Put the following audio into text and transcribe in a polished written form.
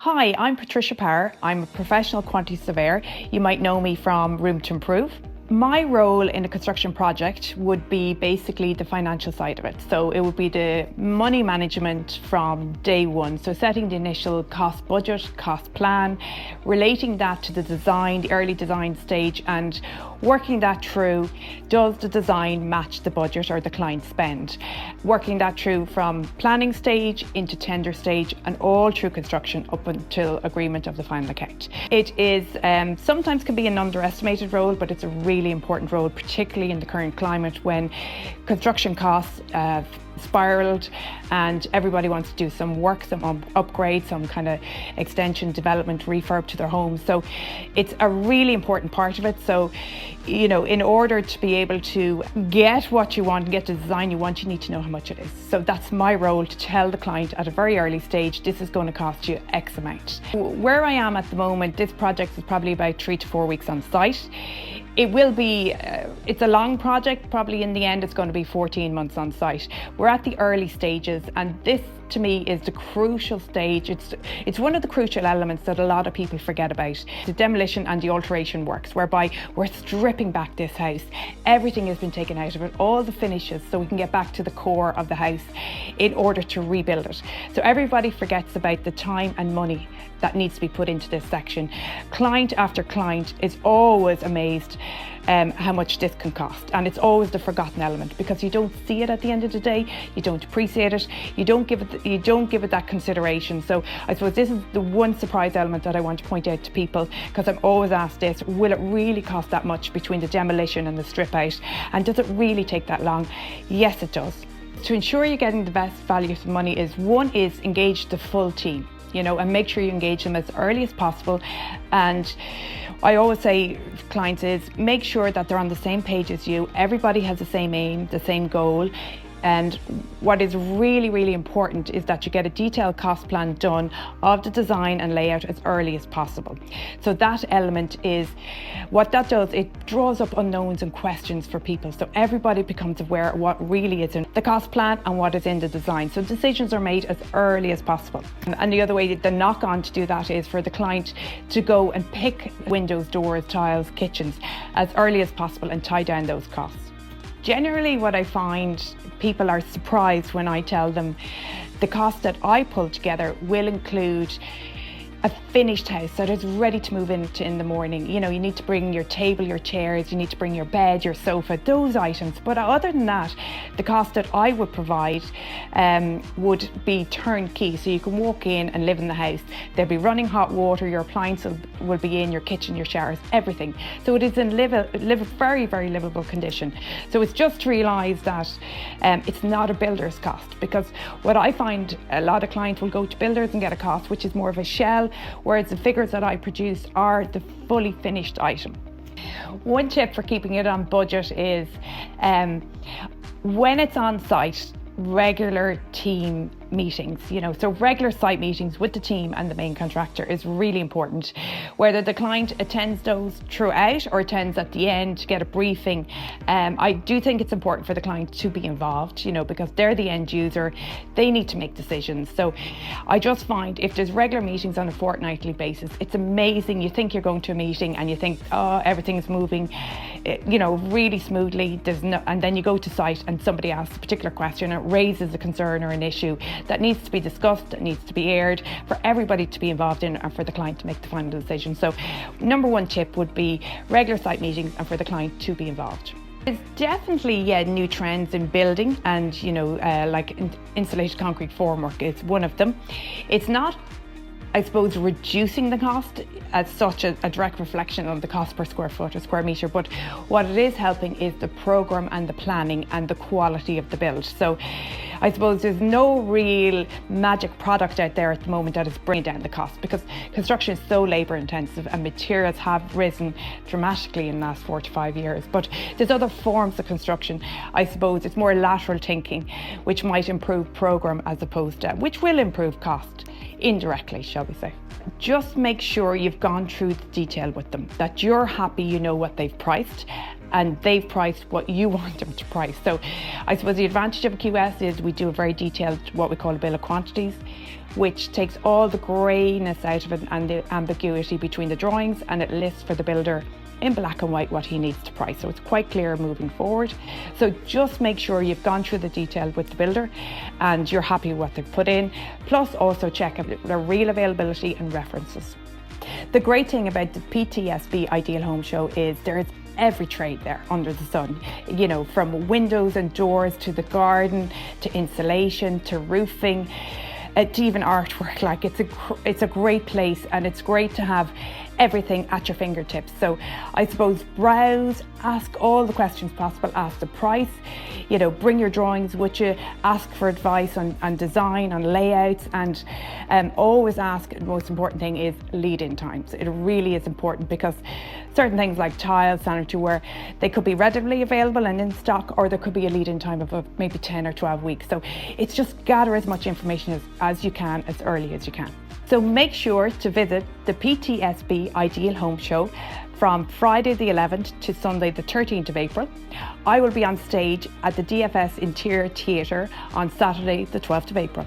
Hi, I'm Patricia Power. I'm a professional quantity surveyor. You might know me from Room to Improve. My role in a construction project would be basically the financial side of it. So it would be the money management from day one. So setting the initial cost budget, cost plan, relating that to the design, the early design stage, and working that through. Does the design match the budget or the client spend? Working that through from planning stage into tender stage and all through construction up until agreement of the final account. It is sometimes can be an underestimated role, but it's a really important role, particularly in the current climate when construction costs have spiraled and everybody wants to do some work, some upgrade, some kind of extension, development, refurb to their homes. So it's a really important part of it. So, you know, in order to be able to get what you want, get the design you want, you need to know how much it is. So that's my role, to tell the client at a very early stage, this is going to cost you X amount. Where I am at the moment, this project is probably about 3 to 4 weeks on site. It will be, it's a long project, probably in the end it's going to be 14 months on site. We're at the early stages, and this to me is the crucial stage. It's one of the crucial elements that a lot of people forget about. The demolition and the alteration works, whereby we're stripping back this house. Everything has been taken out of it, all the finishes, so we can get back to the core of the house in order to rebuild it. So everybody forgets about the time and money that needs to be put into this section. Client after client is always amazed how much this can cost, and it's always the forgotten element because you don't see it at the end of the day, you don't appreciate it, you don't give it that consideration. So I suppose this is the one surprise element that I want to point out to people, because I'm always asked this: will it really cost that much between the demolition and the strip out, and does it really take that long? Yes, it does. To ensure you're getting the best value for money is engage the full team, you know, and make sure you engage them as early as possible. And I always say to clients is make sure that they're on the same page as you. Everybody has the same aim, the same goal. And what is really, really important is that you get a detailed cost plan done of the design and layout as early as possible. So that element is, what that does, it draws up unknowns and questions for people. So everybody becomes aware of what really is in the cost plan and what is in the design. So decisions are made as early as possible. And the other way, the knock on to do that is for the client to go and pick windows, doors, tiles, kitchens as early as possible and tie down those costs. Generally, what I find, people are surprised when I tell them the cost that I pull together will include a finished house that is ready to move into in the morning. You know, you need to bring your table, your chairs, you need to bring your bed, your sofa, those items. But other than that, the cost that I would provide would be turnkey. So you can walk in and live in the house. There'll be running hot water, your appliances will be in, your kitchen, your showers, everything. So it is in very, very livable condition. So it's just to realise that it's not a builder's cost, because what I find, a lot of clients will go to builders and get a cost which is more of a shell, whereas the figures that I produce are the fully finished item. One tip for keeping it on budget is when it's on site, regular team meetings, you know, so regular site meetings with the team and the main contractor is really important. Whether the client attends those throughout or attends at the end to get a briefing, I do think it's important for the client to be involved, you know, because they're the end user, they need to make decisions. So I just find if there's regular meetings on a fortnightly basis, it's amazing. You think you're going to a meeting and you think, oh, everything is moving, you know, really smoothly. And then you go to site and somebody asks a particular question, and it raises a concern or an issue that needs to be discussed, that needs to be aired for everybody to be involved in and for the client to make the final decision. So number one tip would be regular site meetings and for the client to be involved. There's definitely new trends in building, and you know, like insulated concrete formwork is one of them. It's not, I suppose, reducing the cost as such a direct reflection of the cost per square foot or square metre, but what it is helping is the programme and the planning and the quality of the build. So I suppose there's no real magic product out there at the moment that is bringing down the cost, because construction is so labour intensive and materials have risen dramatically in the last 4 to 5 years. But there's other forms of construction. I suppose it's more lateral thinking, which might improve programme as opposed to, which will improve cost indirectly, shall we say. Just make sure you've gone through the detail with them, that you're happy, you know what they've priced, and they've priced what you want them to price. So I suppose the advantage of a QS is we do a very detailed, what we call a bill of quantities, which takes all the greyness out of it and the ambiguity between the drawings, and it lists for the builder in black and white what he needs to price. So it's quite clear moving forward. So just make sure you've gone through the detail with the builder and you're happy with what they've put in, plus also check out their real availability and references. The great thing about the PTSB Ideal Home Show is there is every trade there under the sun, you know, from windows and doors to the garden, to insulation, to roofing, to even artwork. Like it's a great place, and it's great to have everything at your fingertips. So I suppose browse, ask all the questions possible, ask the price, you know, bring your drawings with you, ask for advice on design, on layouts, and always ask, the most important thing is lead-in times. It really is important, because certain things like tiles, sanitary ware, they could be readily available and in stock, or there could be a lead-in time of maybe 10 or 12 weeks. So it's just gather as much information as you can, as early as you can. So make sure to visit the PTSB Ideal Home Show from Friday the 11th to Sunday the 13th of April. I will be on stage at the DFS Interior Theatre on Saturday the 12th of April.